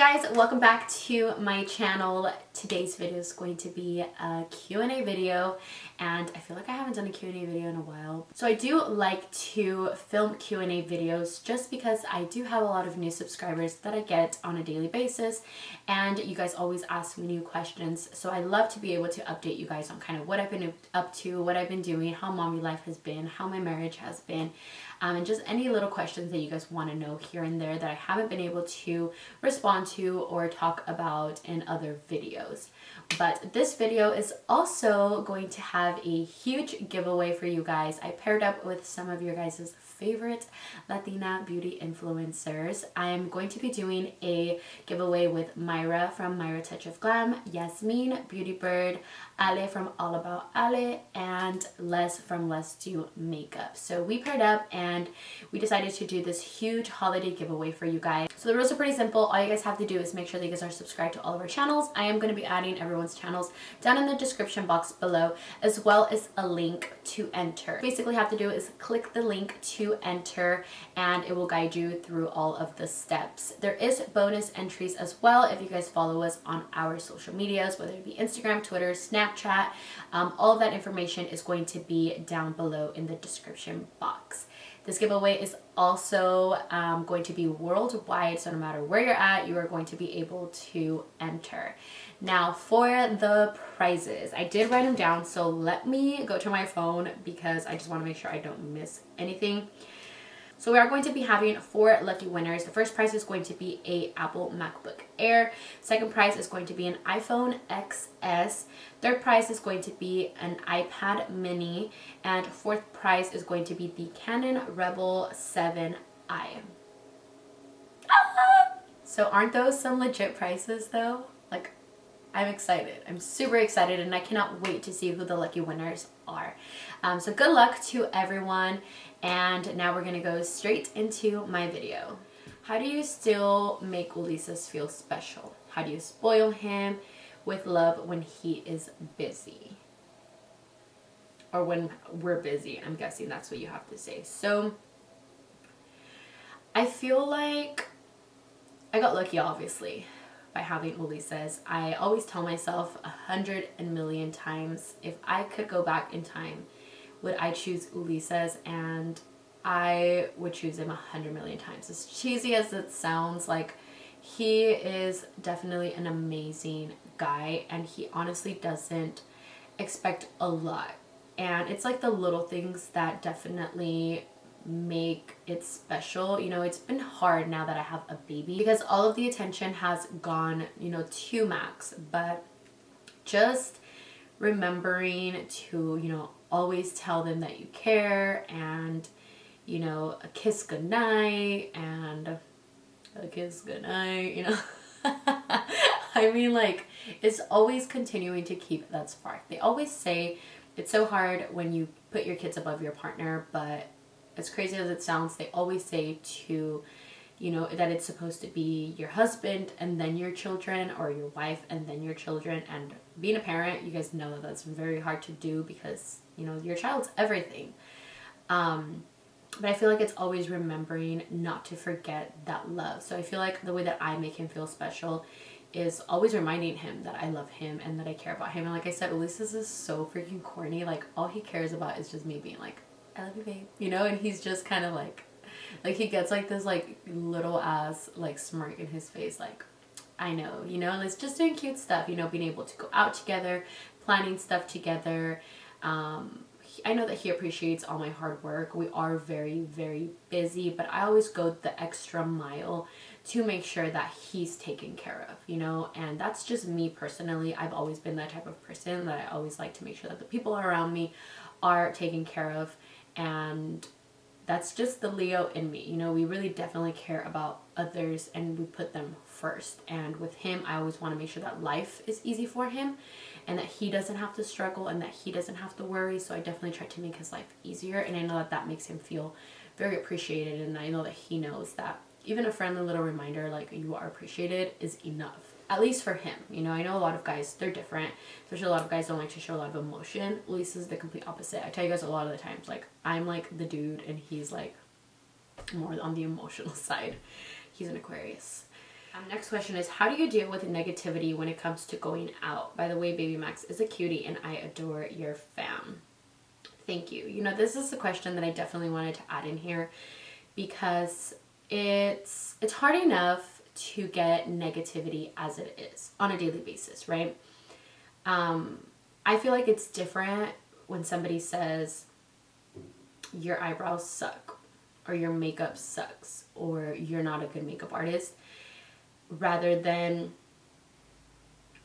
guys, welcome back to my channel. Today's video is going to be a Q&A video, and I feel like I haven't done a Q&A video in a while. So I do like to film Q&A videos just because I do have a lot of new subscribers that I get on a daily basis, and you guys always ask me new questions. So I love to be able to update you guys on kind of what I've been up to, what I've been doing, how mommy life has been, how my marriage has been, and just any little questions that you guys want to know here and there that I haven't been able to respond to or talk about in other videos. But this video is also going to have a huge giveaway for you guys. I paired up with some of your guys' favorite Latina beauty influencers. I'm going to be doing a giveaway with Myra from Myra Touch of Glam, Yasmin, Beauty Bird, Ale from All About Ale, and Les from Let's Do Makeup. So we paired up and we decided to do this huge holiday giveaway for you guys. So the rules are pretty simple. All you guys have to do is make sure that you guys are subscribed to all of our channels. I am going to be adding everyone's channels down in the description box below, as well as a link to enter. Basically, have to do is click the link to enter and it will guide you through all of the steps. There is bonus entries as well if you guys follow us on our social medias, whether it be Instagram, Twitter, Snapchat. All of that information is going to be down below in the description box. This giveaway is also going to be worldwide, so no matter where you're at, you are going to be able to enter. Now for the prizes, I did write them down, so let me go to my phone because I just want to make sure I don't miss anything. So we are going to be having 4 lucky winners. The first prize is going to be a Apple MacBook Air. Second prize is going to be an iPhone XS. Third prize is going to be an iPad mini. And fourth prize is going to be the Canon Rebel T7I. So aren't those some legit prices though? Like, I'm excited. I'm super excited and I cannot wait to see who the lucky winners are. So good luck to everyone. And now we're gonna go straight into my video. How do you still make Ulises feel special? How do you spoil him with love when he is busy? Or when we're busy, I'm guessing that's what you have to say. So I feel like I got lucky, obviously, by having Ulises. I always tell myself 100,000,000 times, if I could go back in time, would I choose Ulises? And I would choose him 100,000,000 times. As cheesy as it sounds, like, he is definitely an amazing guy and he honestly doesn't expect a lot. And it's like the little things that definitely make it special. You know, it's been hard now that I have a baby because all of the attention has gone, you know, to Max, but just remembering to, you know, always tell them that you care, and, you know, a kiss goodnight and a kiss goodnight, you know. I mean, like, it's always continuing to keep that spark. They always say it's so hard when you put your kids above your partner, but as crazy as it sounds, they always say to, you know, that it's supposed to be your husband and then your children, or your wife and then your children. And being a parent, you guys know that that's very hard to do because, you know, your child's everything. But I feel like it's always remembering not to forget that love. So I feel like the way that I make him feel special is always reminding him that I love him and that I care about him. And like I said, Ulises is so freaking corny. Like, all he cares about is just me being like, I love you, babe. You know, and he's just kind of like he gets like this like little ass like smirk in his face, like, I know, you know, and it's just doing cute stuff, you know, being able to go out together, planning stuff together. I know that he appreciates all my hard work. We are very, very busy, but I always go the extra mile to make sure that he's taken care of, you know, and that's just me personally. I've always been that type of person that I always like to make sure that the people around me are taken care of, and that's just the Leo in me. You know, we really definitely care about others and we put them first. And with him, I always want to make sure that life is easy for him and that he doesn't have to struggle and that he doesn't have to worry. So I definitely try to make his life easier, and I know that that makes him feel very appreciated, and I know that he knows that even a friendly little reminder like you are appreciated is enough. At least for him, you know. I know a lot of guys, they're different. Especially a lot of guys don't like to show a lot of emotion. Luis is the complete opposite. I tell you guys a lot of the times, like, I'm like the dude and he's like more on the emotional side. He's an Aquarius. Next question is, how do you deal with negativity when it comes to going out? By the way, Baby Max is a cutie and I adore your fam. Thank you. You know, this is a question that I definitely wanted to add in here because it's hard enough to get negativity as it is on a daily basis, right? I feel like it's different when somebody says your eyebrows suck or your makeup sucks or you're not a good makeup artist, rather than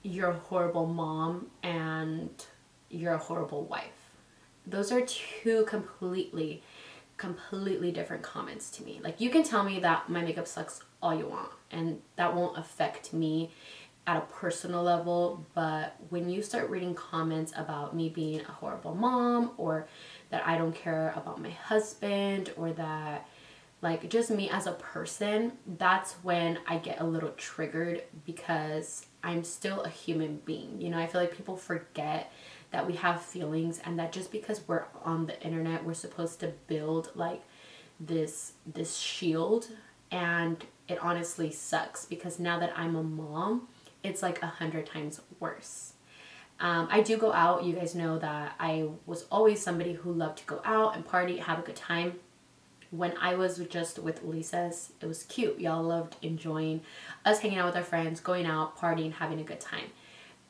you're a horrible mom and you're a horrible wife. Those are two completely different comments to me. Like, you can tell me that my makeup sucks all you want and that won't affect me at a personal level, but when you start reading comments about me being a horrible mom or that I don't care about my husband or that, like, just me as a person, that's when I get a little triggered because I'm still a human being. You know, I feel like people forget that we have feelings and that just because we're on the internet, we're supposed to build like this shield, and it honestly sucks because now that I'm a mom, it's like 100 times worse. I do go out. You guys know that I was always somebody who loved to go out and party, have a good time. When I was just with Lisa's, it was cute. Y'all loved enjoying us hanging out with our friends, going out, partying, having a good time.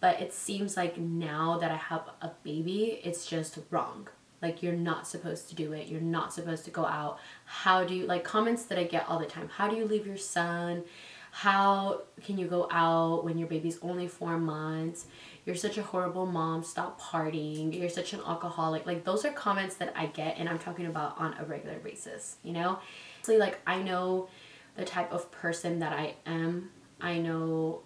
But it seems like now that I have a baby, it's just wrong. Like, you're not supposed to do it. You're not supposed to go out. How do you, like, comments that I get all the time. How do you leave your son? How can you go out when your baby's only 4 months? You're such a horrible mom. Stop partying. You're such an alcoholic. Like, those are comments that I get, and I'm talking about on a regular basis, you know? So, like, I know the type of person that I am. I know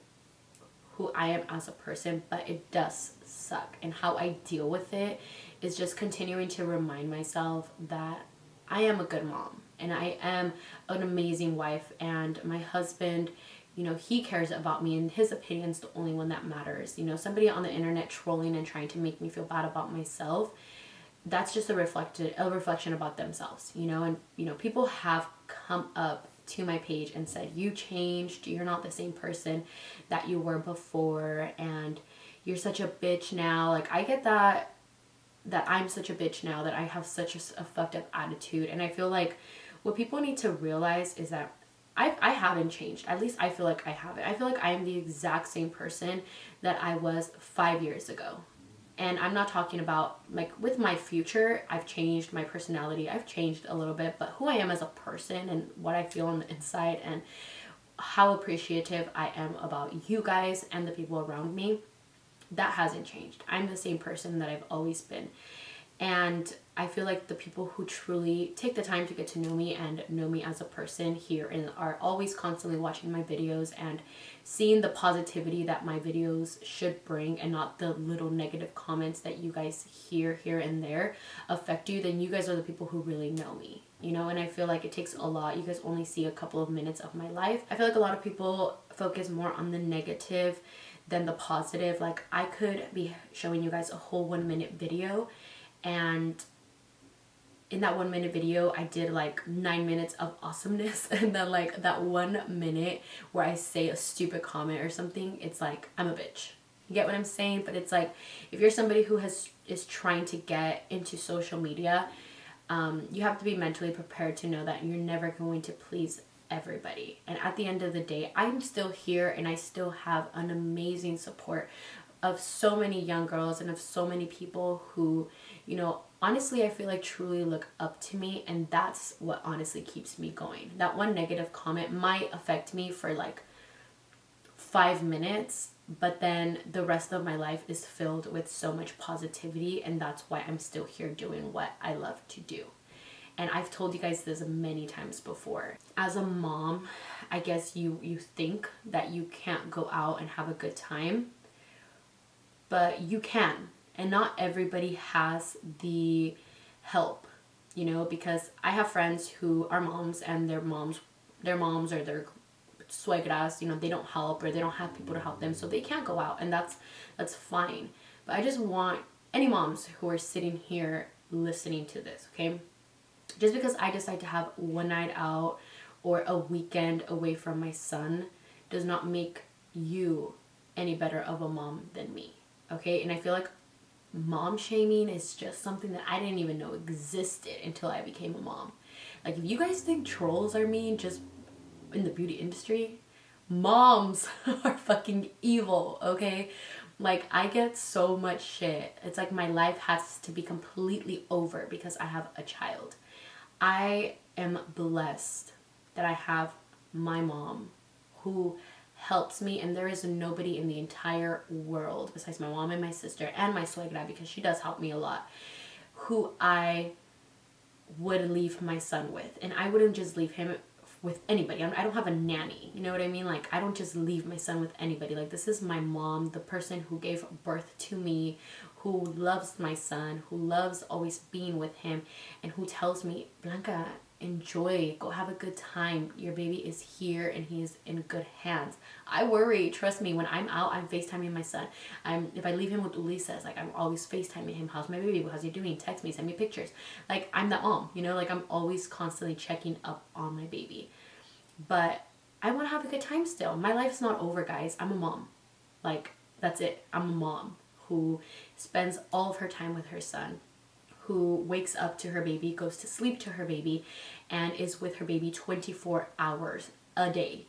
who I am as a person, but it does suck. And how I deal with it is just continuing to remind myself that I am a good mom and I am an amazing wife, and my husband, you know, he cares about me and his opinion's the only one that matters. You know, somebody on the internet trolling and trying to make me feel bad about myself, that's just a reflection about themselves, you know. And, you know, people have come up to my page and said, you changed, you're not the same person that you were before, and you're such a bitch now. Like, I get that I'm such a bitch now, that I have such a fucked up attitude. And I feel like what people need to realize is that I haven't changed. At least I feel like I haven't. I feel like I am the exact same person that I was 5 years ago. And I'm not talking about, like, with my future, I've changed my personality. I've changed a little bit, but who I am as a person and what I feel on the inside and how appreciative I am about you guys and the people around me, that hasn't changed. I'm the same person that I've always been. And I feel like the people who truly take the time to get to know me and know me as a person here and are always constantly watching my videos and seeing the positivity that my videos should bring and not the little negative comments that you guys hear here and there affect you, then you guys are the people who really know me, you know. And I feel like it takes a lot. You guys only see a couple of minutes of my life. I feel like a lot of people focus more on the negative than the positive. Like, I could be showing you guys a whole 1 minute video, and in that 1 minute video I did like 9 minutes of awesomeness, and then like that 1 minute where I say a stupid comment or something, it's like I'm a bitch. You get what I'm saying? But it's like, if you're somebody who is trying to get into social media, you have to be mentally prepared to know that you're never going to please everybody. And at the end of the day, I'm still here and I still have an amazing support of so many young girls and of so many people who, you know, honestly, I feel like truly look up to me, and that's what honestly keeps me going. That one negative comment might affect me for like 5 minutes, but then the rest of my life is filled with so much positivity, and that's why I'm still here doing what I love to do. And I've told you guys this many times before. As a mom, I guess you think that you can't go out and have a good time, but you can. And not everybody has the help, you know, because I have friends who are moms and their moms or their suegras, you know, they don't help or they don't have people to help them, so they can't go out, and that's fine. But I just want any moms who are sitting here listening to this, okay? Just because I decide to have one night out or a weekend away from my son does not make you any better of a mom than me. Okay? And I feel like mom shaming is just something that I didn't even know existed until I became a mom. Like, if you guys think trolls are mean just in the beauty industry, moms are fucking evil, okay? Like, I get so much shit. It's like my life has to be completely over because I have a child. I am blessed that I have my mom who helps me, and there is nobody in the entire world besides my mom and my sister and my suegra, because she does help me a lot, who I would leave my son with. And I wouldn't just leave him with anybody. I don't have a nanny, you know what I mean? Like, I don't just leave my son with anybody. Like, this is my mom, the person who gave birth to me, who loves my son, who loves always being with him, and who tells me, Blanca, enjoy, go have a good time. Your baby is here and he is in good hands. I worry, trust me, when I'm out, I'm FaceTiming my son. If I leave him with Ulises, like, I'm always FaceTiming him. How's my baby? How's he doing? Text me, send me pictures. Like, I'm that mom, you know, like, I'm always constantly checking up on my baby. But I want to have a good time still. My life's not over, guys. I'm a mom. Like, that's it. I'm a mom who spends all of her time with her son, who wakes up to her baby, goes to sleep to her baby, and is with her baby 24 hours a day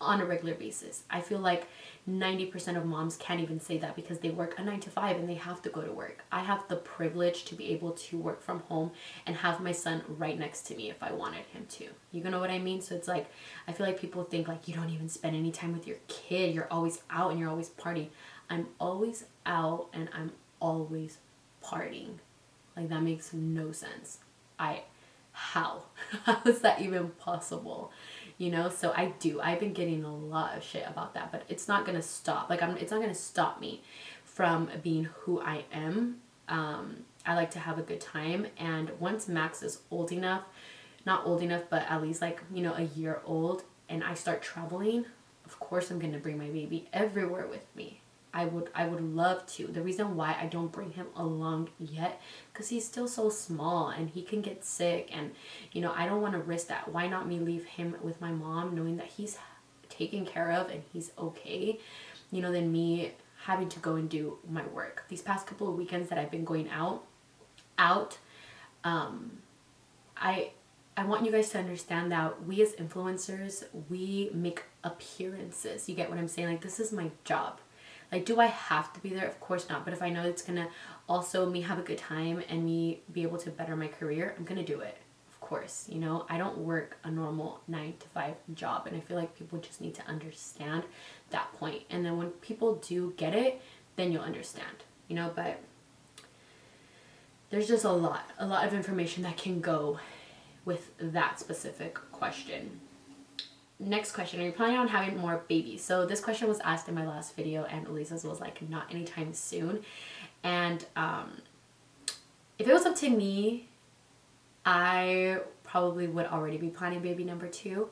on a regular basis. I feel like 90% of moms can't even say that because they work a 9 to 5 and they have to go to work. I have the privilege to be able to work from home and have my son right next to me if I wanted him to. You know what I mean? So it's like, I feel like people think like, you don't even spend any time with your kid. You're always out and you're always partying. I'm always out and I'm always partying. Like, that makes no sense. How is that even possible? You know, so I've been getting a lot of shit about that, but it's not gonna stop. Like, it's not gonna stop me from being who I am. I like to have a good time, and once Max is old enough, not old enough, but at least like, you know, a year old, and I start traveling, of course I'm gonna bring my baby everywhere with me. I would love to. The reason why I don't bring him along yet, because he's still so small and he can get sick, and you know, I don't want to risk that. Why not me leave him with my mom knowing that he's taken care of and he's okay, you know, than me having to go and do my work. These past couple of weekends that I've been going out, I want you guys to understand that we as influencers, we make appearances. You get what I'm saying? Like, this is my job. Like, do I have to be there? Of course not. But if I know it's going to also me have a good time and me be able to better my career, I'm going to do it. Of course, you know, I don't work a normal 9 to 5 job. And I feel like people just need to understand that point. And then when people do get it, then you'll understand, you know, but there's just a lot of information that can go with that specific question. Next question, are you planning on having more babies? So this question was asked in my last video, and Elisa's was like, not anytime soon. And if it was up to me, I probably would already be planning baby number 2.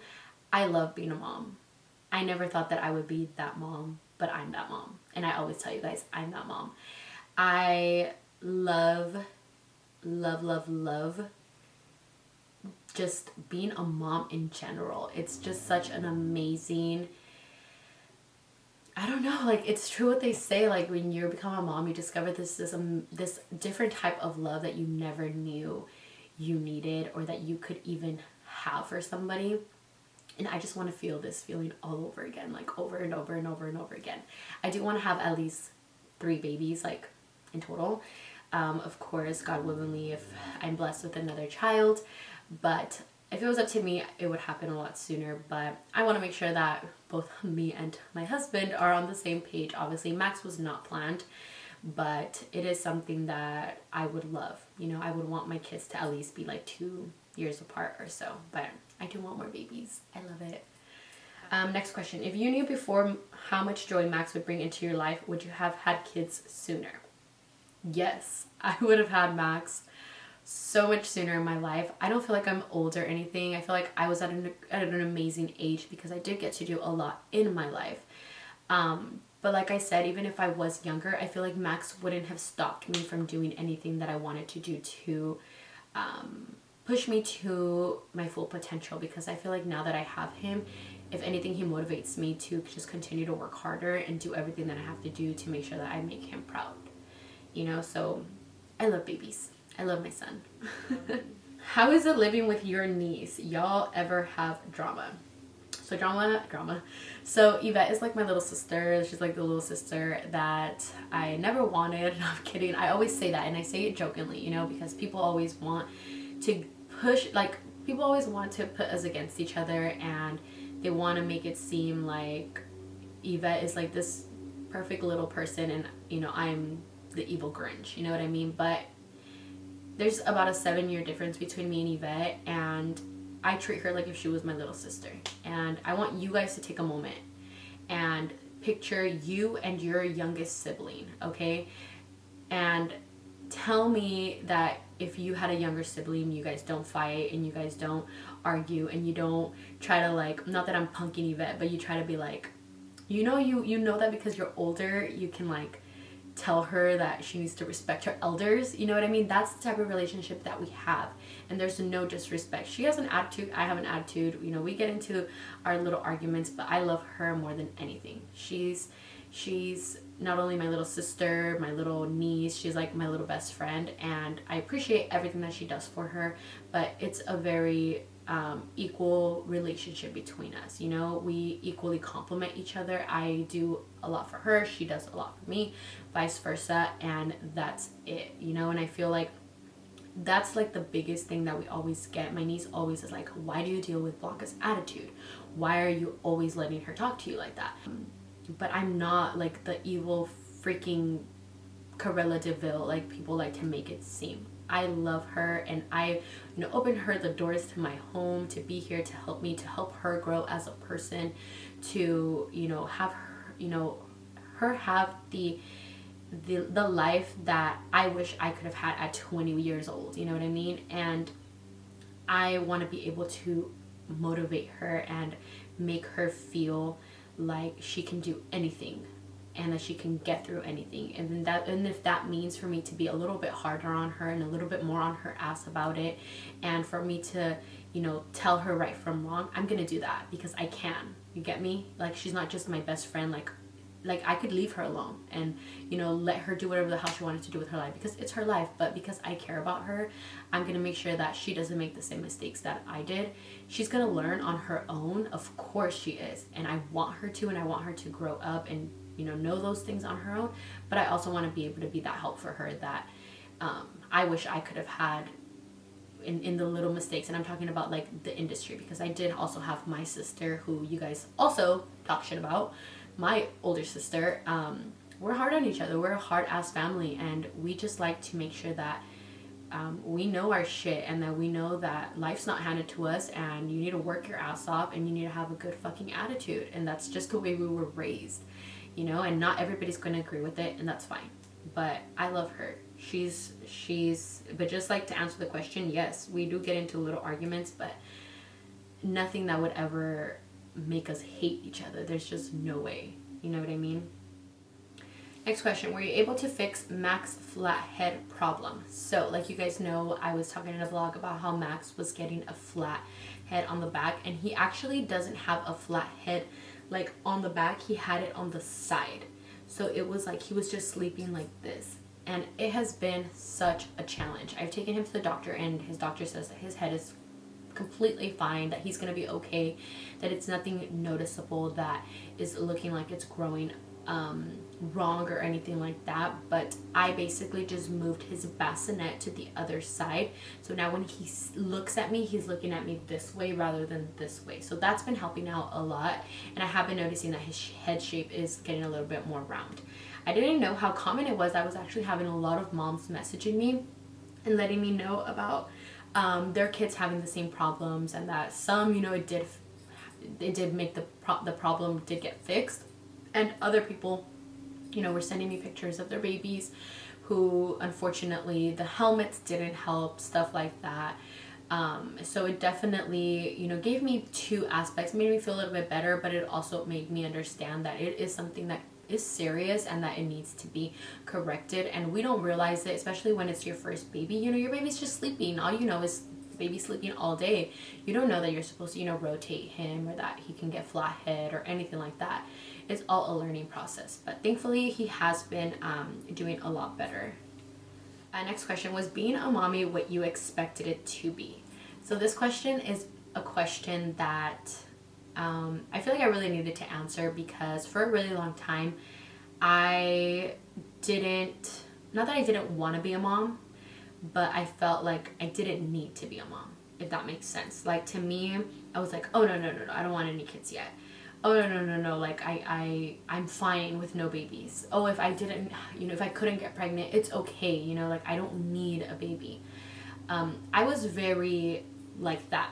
I love being a mom. I never thought that I would be that mom, but I'm that mom. And I always tell you guys, I'm that mom. I love just being a mom in general. It's just such an amazing, I don't know, like, it's true what they say, like, when you become a mom, you discover this different type of love that you never knew you needed or that you could even have for somebody. And I just want to feel this feeling all over again, like over and over and over and over again. I do want to have at least 3 babies, like, in total. Of course, God willingly, if I'm blessed with another child. But if it was up to me, it would happen a lot sooner. But I want to make sure that both me and my husband are on the same page. Obviously, Max was not planned, but it is something that I would love. You know, I would want my kids to at least be like 2 years apart or so. But I do want more babies. I love it. Next question. If you knew before how much joy Max would bring into your life, would you have had kids sooner? Yes, I would have had Max so much sooner in my life. I don't feel like I'm old or anything. I feel like I was at an amazing age because I did get to do a lot in my life. But like I said, even if I was younger, I feel like Max wouldn't have stopped me from doing anything that I wanted to do to push me to my full potential, because I feel like now that I have him, if anything, he motivates me to just continue to work harder and do everything that I have to do to make sure that I make him proud. You know, so I love babies. I love my son. How is it living with your niece? Y'all ever have drama? So drama. So Yvette is like my little sister. She's like the little sister that I never wanted. No, I'm kidding. I always say that, and I say it jokingly, you know, because people always want to people always want to put us against each other, and they want to make it seem like Yvette is like this perfect little person, and you know, I'm the evil Grinch. You know what I mean? But there's about a 7-year difference between me and Yvette, and I treat her like if she was my little sister. And I want you guys to take a moment and picture you and your youngest sibling, okay? And tell me that if you had a younger sibling, you guys don't fight and you guys don't argue and you don't try to, like, not that I'm punking Yvette, but you try to be like, you know that because you're older, you can, like, tell her that she needs to respect her elders. You know what I mean? That's the type of relationship that we have, and there's no disrespect. She has an attitude, I have an attitude, you know, we get into our little arguments, but I love her more than anything. She's not only my little sister, my little niece, she's like my little best friend, and I appreciate everything that she does for her, but it's a very equal relationship between us. You know, we equally complement each other. I do a lot for her, she does a lot for me, vice versa, and that's it, you know. And I feel like that's like the biggest thing that we always get. My niece always is like, why do you deal with Blanca's attitude? Why are you always letting her talk to you like that? But I'm not like the evil freaking Cruella de Vil like people like to make it seem. I love her, and I, you know, open her the doors to my home to be here to help me, to help her grow as a person, to, you know, have her, you know, her have the life that I wish I could have had at 20 years old. You know what I mean? And I want to be able to motivate her and make her feel like she can do anything and that she can get through anything. And if that means for me to be a little bit harder on her and a little bit more on her ass about it, and for me to, you know, tell her right from wrong, I'm gonna do that because I can. You get me? Like, she's not just my best friend. Like I could leave her alone and, you know, let her do whatever the hell she wanted to do with her life because it's her life. But because I care about her, I'm gonna make sure that she doesn't make the same mistakes that I did. She's gonna learn on her own, of course she is, and I want her to, and I want her to grow up and, you know those things on her own. But I also want to be able to be that help for her that I wish I could have had in the little mistakes. And I'm talking about like the industry, because I did also have my sister, who you guys also talk shit about, my older sister. We're hard on each other. We're a hard ass family, and we just like to make sure that we know our shit, and that we know that life's not handed to us, and you need to work your ass off, and you need to have a good fucking attitude. And that's just the way we were raised, you know. And not everybody's going to agree with it, and that's fine. But I love her. But just like to answer the question, yes, we do get into little arguments, but nothing that would ever make us hate each other. There's just no way. You know what I mean? Next question. Were you able to fix Mac's flat head problem? So, like you guys know, I was talking in a vlog about how Max was getting a flat head on the back, and he actually doesn't have a flat head like on the back. He had it on the side. So it was like he was just sleeping like this. And it has been such a challenge. I've taken him to the doctor, and his doctor says that his head is completely fine, that he's going to be okay, that it's nothing noticeable that is looking like it's growing wrong or anything like that. But I basically just moved his bassinet to the other side, so now when he looks at me, he's looking at me this way rather than this way. So that's been helping out a lot, and I have been noticing that his head shape is getting a little bit more round. I didn't know how common it was. I was actually having a lot of moms messaging me and letting me know about their kids having the same problems, and that some, you know, it did make the problem did get fixed, and other people, you know, were sending me pictures of their babies who unfortunately the helmets didn't help, stuff like that. So it definitely, you know, gave me two aspects. It made me feel a little bit better, but it also made me understand that it is something that is serious and that it needs to be corrected. And we don't realize it, especially when it's your first baby. You know, your baby's just sleeping. All you know is baby's sleeping all day, you don't know that you're supposed to, you know, rotate him or that he can get flat head or anything like that. It's all a learning process, but thankfully he has been doing a lot better. Next question was, being a mommy what you expected it to be? So this question is a question that I feel like I really needed to answer, because for a really long time I didn't, not that I didn't want to be a mom, but I felt like I didn't need to be a mom, if that makes sense. Like, to me, I was like, oh no, I don't want any kids yet. Oh no, like I'm fine with no babies. Oh, if I didn't, you know, if I couldn't get pregnant, it's okay, you know, like I don't need a baby. I was very like that,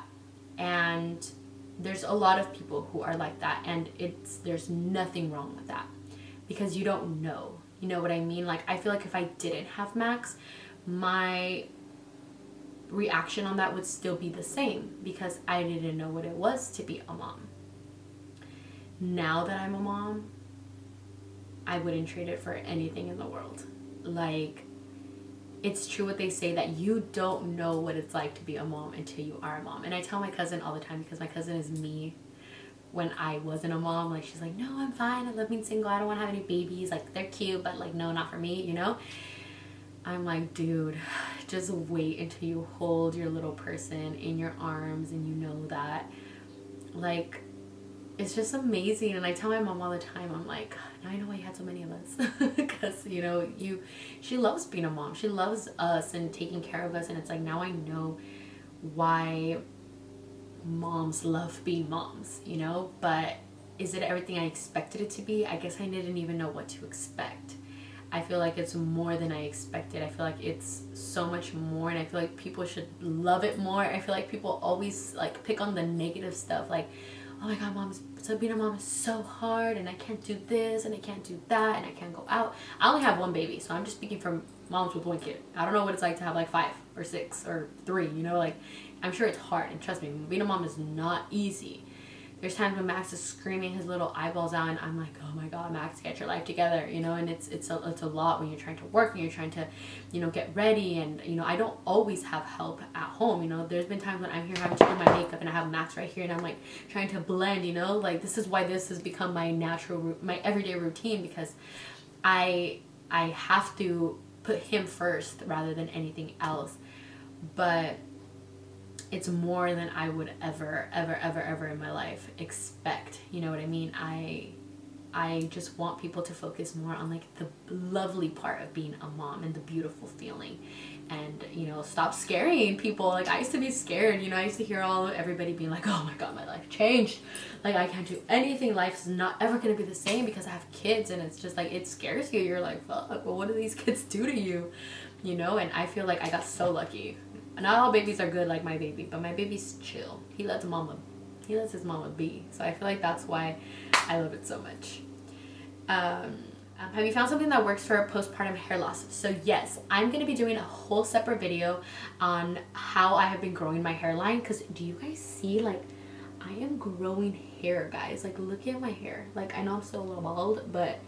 and there's a lot of people who are like that, and there's nothing wrong with that, because you don't know, you know what I mean? Like, I feel like if I didn't have Max, my reaction on that would still be the same, because I didn't know what it was to be a mom. Now that I'm a mom, I wouldn't trade it for anything in the world. Like, it's true what they say, that you don't know what it's like to be a mom until you are a mom. And I tell my cousin all the time, because my cousin is me when I wasn't a mom. Like, she's like, no, I'm fine, I love being single, I don't want to have any babies, like they're cute, but like no, not for me, you know? I'm like, dude, just wait until you hold your little person in your arms and you know that, like, it's just amazing. And I tell my mom all the time, I'm like, now I know why you had so many of us. Because, you know, she loves being a mom. She loves us and taking care of us. And it's like, now I know why moms love being moms, you know? But is it everything I expected it to be? I guess I didn't even know what to expect. I feel like it's more than I expected. I feel like it's so much more, and I feel like people should love it more. I feel like people always like pick on the negative stuff, like, oh my god, being a mom is so hard, and I can't do this, and I can't do that, and I can't go out. I only have one baby, so I'm just speaking from moms with one kid. I don't know what it's like to have like 5 or 6 or 3, you know, like, I'm sure it's hard, and trust me, being a mom is not easy. There's times when Max is screaming his little eyeballs out, and I'm like, oh my god, Max, get your life together, you know? And it's a lot when you're trying to work and you're trying to, you know, get ready. And, you know, I don't always have help at home, you know? There's been times when I'm here having to do my makeup, and I have Max right here, and I'm like trying to blend, you know? Like, this is why this has become my my everyday routine, because I have to put him first rather than anything else. But it's more than I would ever in my life expect. You know what I mean? I just want people to focus more on like the lovely part of being a mom and the beautiful feeling, and, you know, stop scaring people. Like, I used to be scared, you know, I used to hear everybody being like, oh my god, my life changed, like I can't do anything, life's not ever gonna be the same because I have kids. And it's just like, it scares you. You're like, fuck, well, what do these kids do to you, you know? And I feel like I got so lucky. Not all babies are good like my baby, but my baby's chill. He lets his mama be. So I feel like that's why I love it so much. Have you found something that works for postpartum hair loss? So yes, I'm going to be doing a whole separate video on how I have been growing my hairline. Because do you guys see, like, I am growing hair, guys. Like, look at my hair. Like, I know I'm still a little bald, but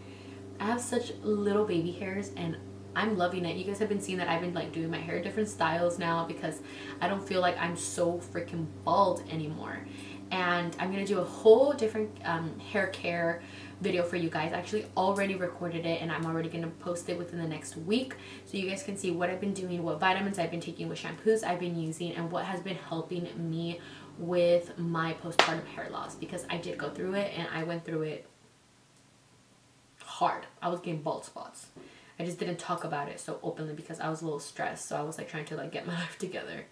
I have such little baby hairs, and I'm loving it. You guys have been seeing that I've been like doing my hair different styles now, because I don't feel like I'm so freaking bald anymore. And I'm gonna do a whole different hair care video for you guys. I actually already recorded it, and I'm already gonna post it within the next week, so you guys can see what I've been doing, what vitamins I've been taking, what shampoos I've been using, and what has been helping me with my postpartum hair loss, because I did go through it, and I went through it hard. I was getting bald spots. I just didn't talk about it so openly because I was a little stressed. So I was like trying to like get my life together.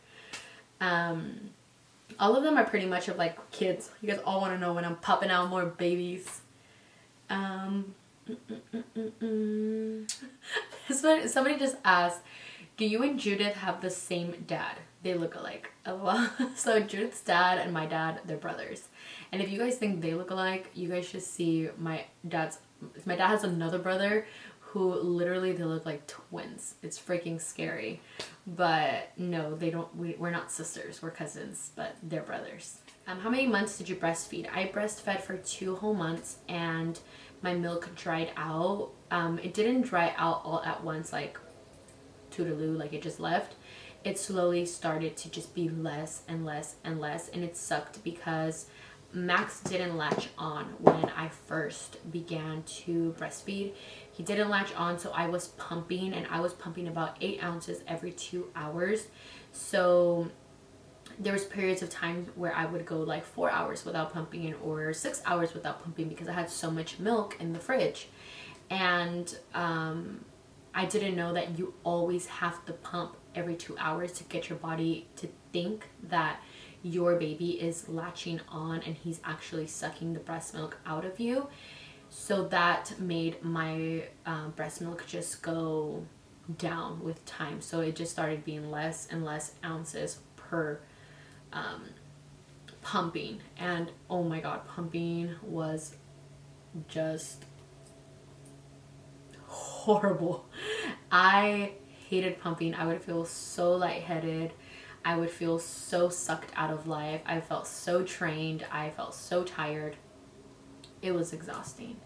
All of them are pretty much of like kids. You guys all want to know when I'm popping out more babies. Somebody just asked, do you and Judith have the same dad? They look alike. LOL. So Judith's dad and my dad, they're brothers. And if you guys think they look alike, you guys should see my dad has another brother who literally, they look like twins. It's freaking scary. But no, they don't. We're not sisters. We're cousins, but they're brothers. How many months did you breastfeed? I breastfed for 2 whole months, and my milk dried out. It didn't dry out all at once, like toodaloo, like it just left. it slowly started to just be less and less and less. And it sucked because Max didn't latch on when I first began to breastfeed. He didn't latch on, so I was pumping, and I was pumping about 8 ounces every 2 hours. So there was periods of time where I would go like 4 hours without pumping or 6 hours without pumping because I had so much milk in the fridge. And I didn't know that you always have to pump every 2 hours to get your body to think that your baby is latching on and he's actually sucking the breast milk out of you. So that made my breast milk just go down with time. So it just started being less and less ounces per pumping. And oh my god, pumping was just horrible. I hated pumping. I would feel so lightheaded. I would feel so sucked out of life. I felt so drained. I felt so tired. It was exhausting.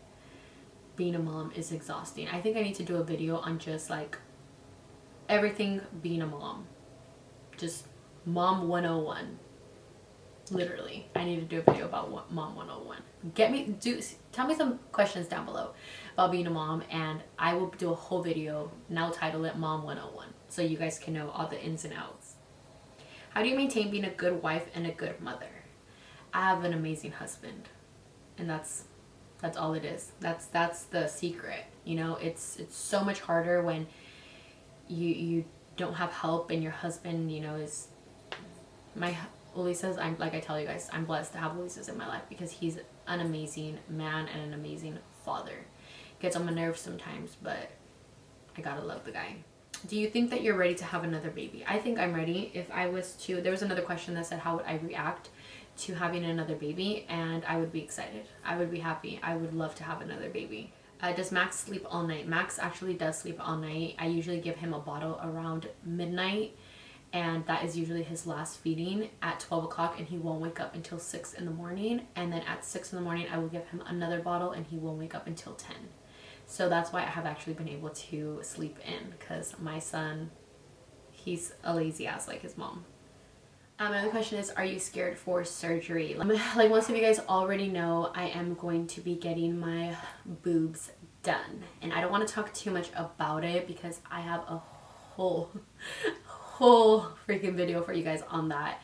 Being a mom is exhausting. I think I need to do a video on just like everything being a mom. Just Mom 101. Literally. I need to do a video about Mom 101. Tell me some questions down below about being a mom, and I will do a whole video, and I'll title it Mom 101, so you guys can know all the ins and outs. How do you maintain being a good wife and a good mother? I have an amazing husband, and that's all it is. That's the secret. You know, it's so much harder when you don't have help and your husband, you know, is Ulises. Like I tell you guys, I'm blessed to have Ulises in my life because he's an amazing man and an amazing father. Gets on my nerves sometimes, but I gotta love the guy. Do you think that you're ready to have another baby? I think I'm ready. If I was to, there was another question that said, how would I react to having another baby? And I would be excited. I would be happy. I would love to have another baby. Does Max sleep all night? Max actually does sleep all night. I usually give him a bottle around midnight, and that is usually his last feeding at 12 o'clock, and he won't wake up until 6 in the morning. And then at 6 in the morning, I will give him another bottle, and he won't wake up until 10. So that's why I have actually been able to sleep in, because my son, he's a lazy ass like his mom. Another question is, are you scared for surgery? Like most of you guys already know, I am going to be getting my boobs done. And I don't want to talk too much about it because I have a whole freaking video for you guys on that.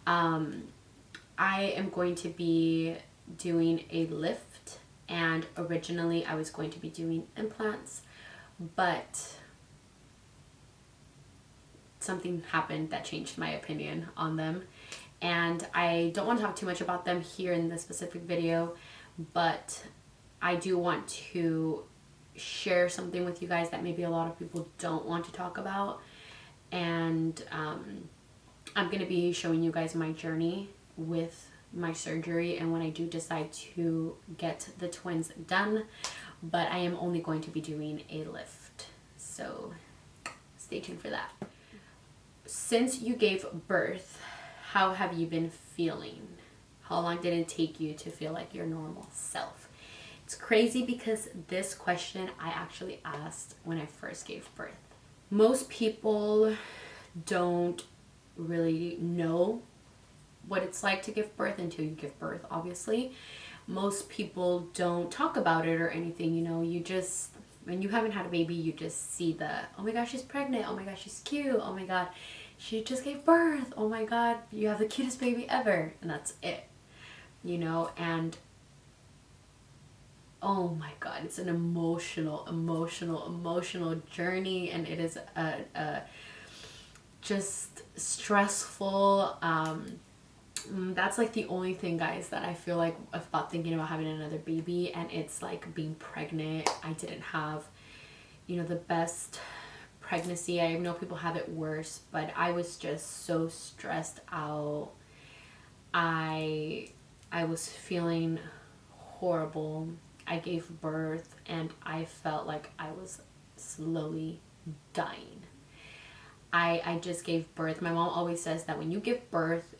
I am going to be doing a lift, and originally I was going to be doing implants, but something happened that changed my opinion on them, and I don't want to talk too much about them here in this specific video, but I do want to share something with you guys that maybe a lot of people don't want to talk about. And I'm going to be showing you guys my journey with my surgery and when I do decide to get the twins done, but I am only going to be doing a lift, so stay tuned for that. Since you gave birth, how have you been feeling? How long did it take you to feel like your normal self? It's crazy because this question I actually asked when I first gave birth. Most people don't really know what it's like to give birth until you give birth, obviously. Most people don't talk about it or anything, you know, you just, when you haven't had a baby, you just see the, oh my gosh, she's pregnant, oh my gosh, she's cute, oh my god, she just gave birth, oh my god, you have the cutest baby ever, and that's it, you know. And oh my god, it's an emotional journey, and it is a just stressful. That's like the only thing, guys, that I feel like about thinking about having another baby, and it's like being pregnant. I didn't have, you know, the best pregnancy. I know people have it worse, but I was just so stressed out. I was feeling horrible. I gave birth and I felt like I was slowly dying. I just gave birth. My mom always says that when you give birth,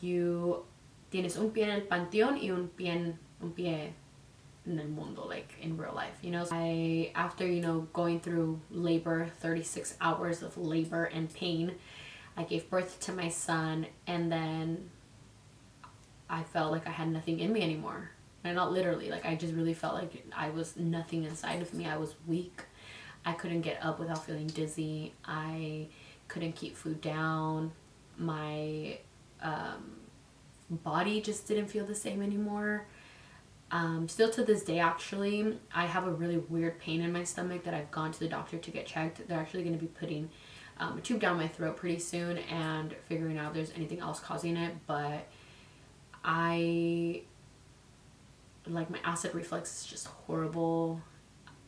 you tienes un pie en el panteón y un pie en el mundo, like in real life, you know. After, you know, going through labor, 36 hours of labor and pain, I gave birth to my son, and then I felt like I had nothing in me anymore. And not literally, like I just really felt like I was nothing inside of me. I was weak. I couldn't get up without feeling dizzy. I couldn't keep food down. My body just didn't feel the same anymore. Still to this day, actually, I have a really weird pain in my stomach that I've gone to the doctor to get checked. They're actually going to be putting a tube down my throat pretty soon and figuring out if there's anything else causing it. But like my acid reflux is just horrible.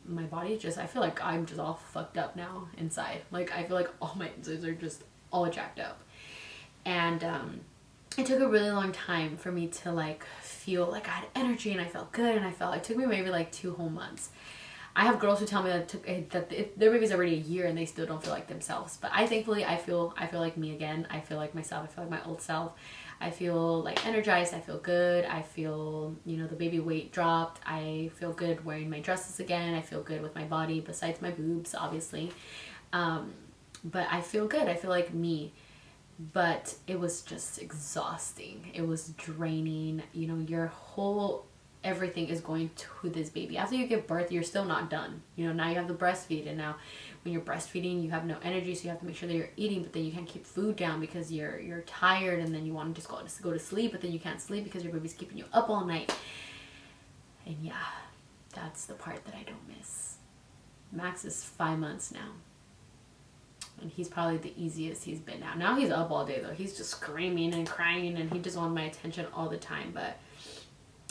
My body just, I feel like I'm just all fucked up now inside. Like I feel like all my insides are just all jacked up. And it took a really long time for me to like feel like I had energy and I felt good, and it took me maybe like 2 whole months. I have girls who tell me that their baby's already a year and they still don't feel like themselves. But I thankfully I feel like me again. I feel like myself. I feel like my old self. I feel like energized. I feel good. I feel, you know, the baby weight dropped. I feel good wearing my dresses again. I feel good with my body, besides my boobs, obviously. But I feel good. I feel like me. But it was just exhausting. It was draining. You know, your whole everything is going to this baby. After you give birth, you're still not done. You know, now you have the breastfeed, and now when you're breastfeeding, you have no energy, so you have to make sure that you're eating, but then you can't keep food down because you're tired, and then you want to just go to sleep, but then you can't sleep because your baby's keeping you up all night. And yeah, that's the part that I don't miss. Max is 5 months now. And he's probably the easiest he's been now. Now he's up all day though. He's just screaming and crying, and he just wants my attention all the time. But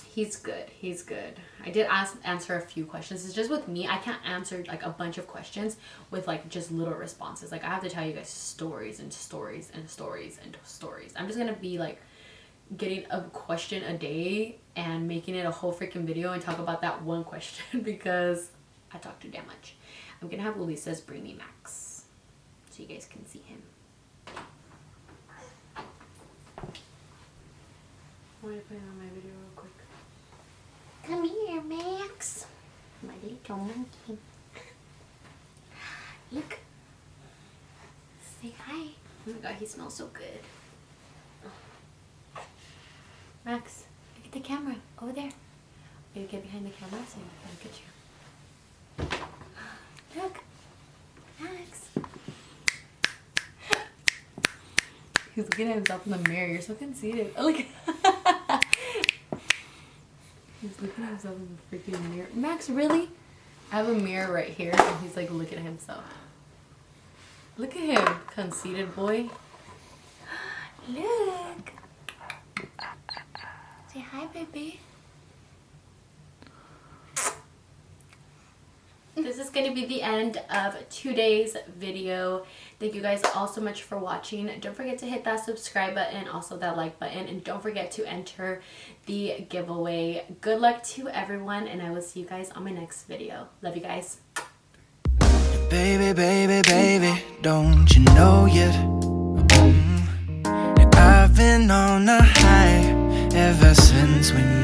he's good. He's good. I did answer a few questions. It's just with me, I can't answer like a bunch of questions with like just little responses. Like I have to tell you guys stories and stories and stories and stories. I'm just gonna be like getting a question a day and making it a whole freaking video and talk about that one question because I talk too damn much. I'm gonna have Ulises bring me Max so you guys can see him. I want to put it on my video real quick. Come here, Max. My little monkey. Look. Say hi. Oh my god, he smells so good. Max, look at the camera. Over there. Will you get behind the camera so I can look at you? Look. Max. He's looking at himself in the mirror. You're so conceited. Oh, look. He's looking at himself in the freaking mirror. Max, really? I have a mirror right here, and he's like looking at himself. Look at him, conceited boy. Look. Say hi, baby. This is going to be the end of today's video. Thank you guys all so much for watching. Don't forget to hit that subscribe button, also that like button, and don't forget to enter the giveaway. Good luck to everyone, and I will see you guys on my next video. Love you guys. Baby, baby, baby, don't you know yet? I've been on a high ever since we met.